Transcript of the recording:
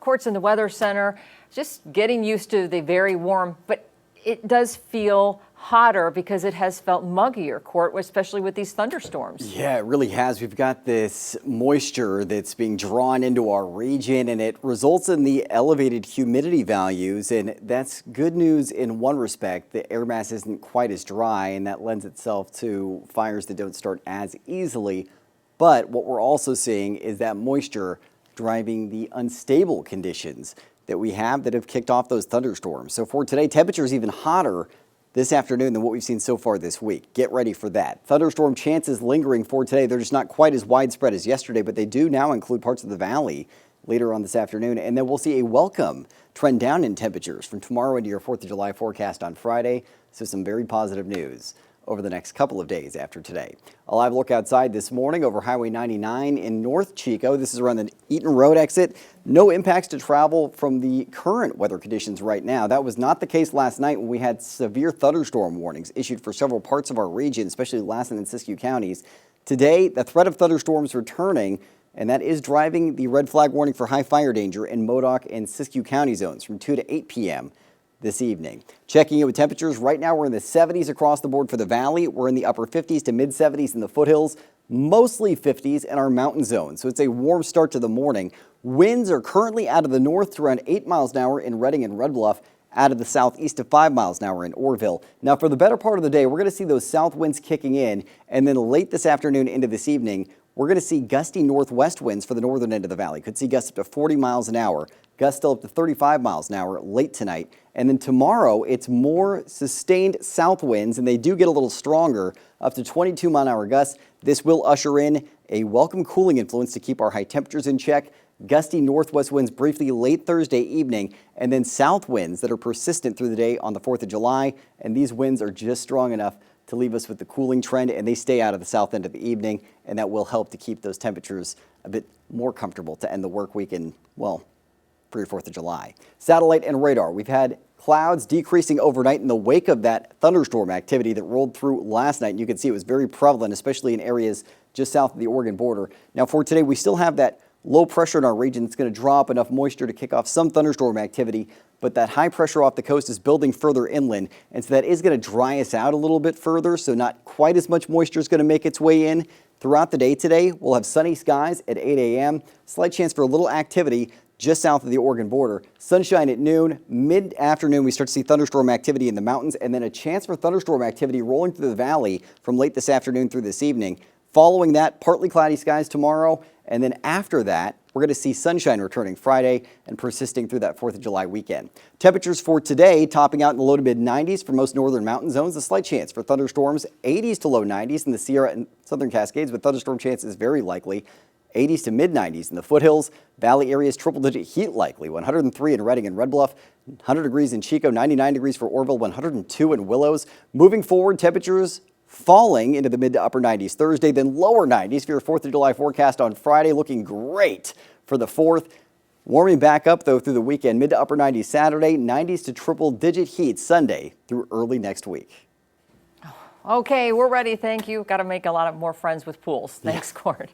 Courts in the Weather Center, just getting used to the very warm, but it does feel hotter because it has felt muggier, Court, especially with these thunderstorms. Yeah, it really has. We've got this moisture that's being drawn into our region, and it results in the elevated humidity values. And that's good news in one respect. The air mass isn't quite as dry, and that lends itself to fires that don't start as easily. But what we're also seeing is that moisture driving the unstable conditions that we have that have kicked off those thunderstorms. So for today, temperatures even hotter this afternoon than what we've seen so far this week. Get ready for that. Thunderstorm chances lingering for today. They're just not quite as widespread as yesterday, but they do now include parts of the valley later on this afternoon. And then we'll see a welcome trend down in temperatures from tomorrow into your 4th of July forecast on Friday. So some very positive news over the next couple of days after today. A live look outside this morning over Highway 99 in North Chico. This is around the Eaton Road exit. No impacts to travel from the current weather conditions right now. That was not the case last night when we had severe thunderstorm warnings issued for several parts of our region, especially Lassen and Siskiyou counties. Today, the threat of thunderstorms returning, and that is driving the red flag warning for high fire danger in Modoc and Siskiyou County zones from 2 to 8 p.m. this evening. Checking in with temperatures, right now we're in the 70s across the board for the valley. We're in the upper 50s to mid 70s in the foothills, mostly 50s in our mountain zone. So it's a warm start to the morning. Winds are currently out of the north to around 8 miles an hour in Redding and Red Bluff, out of the southeast to 5 miles an hour in Orrville. Now for the better part of the day, we're going to see those south winds kicking in, and then late this afternoon into this evening, we're going to see gusty northwest winds for the northern end of the valley. Could see gusts up to 40 miles an hour. Gusts still up to 35 miles an hour late tonight. And then tomorrow, it's more sustained south winds, and they do get a little stronger, up to 22 mile an hour gusts. This will usher in a welcome cooling influence to keep our high temperatures in check. Gusty northwest winds briefly late Thursday evening, and then south winds that are persistent through the day on the 4th of July. And these winds are just strong enough to leave us with the cooling trend, and they stay out of the south end of the evening, and that will help to keep those temperatures a bit more comfortable to end the work week and, well, for your 4th of July. Satellite and radar. We've had clouds decreasing overnight in the wake of that thunderstorm activity that rolled through last night. And you can see it was very prevalent, especially in areas just south of the Oregon border. Now for today, we still have that low pressure in our region. It's going to draw up enough moisture to kick off some thunderstorm activity, but that high pressure off the coast is building further inland. And so that is going to dry us out a little bit further. So not quite as much moisture is going to make its way in. Throughout the day today, we'll have sunny skies at 8 a.m. Slight chance for a little activity just south of the Oregon border. Sunshine at noon. Mid-afternoon, we start to see thunderstorm activity in the mountains, and then a chance for thunderstorm activity rolling through the valley from late this afternoon through this evening. Following that, partly cloudy skies tomorrow, and then after that, we're going to see sunshine returning Friday and persisting through that 4th of July weekend. Temperatures for today topping out in the low to mid 90s for most northern mountain zones. A slight chance for thunderstorms, 80s to low 90s in the Sierra and Southern Cascades, with thunderstorm chances very likely. 80s to mid 90s in the foothills. Valley areas triple-digit heat likely. 103 in Redding and Red Bluff, 100 degrees in Chico, 99 degrees for Orrville, 102 in Willows. Moving forward, temperatures falling into the mid to upper 90s Thursday, then lower 90s for your 4th of July forecast on Friday. Looking great for the 4th. Warming back up, though, through the weekend. Mid to upper 90s Saturday, 90s to triple-digit heat Sunday through early next week. Okay, we're ready. Thank you. Got to make a lot of more friends with pools. Thanks, Court.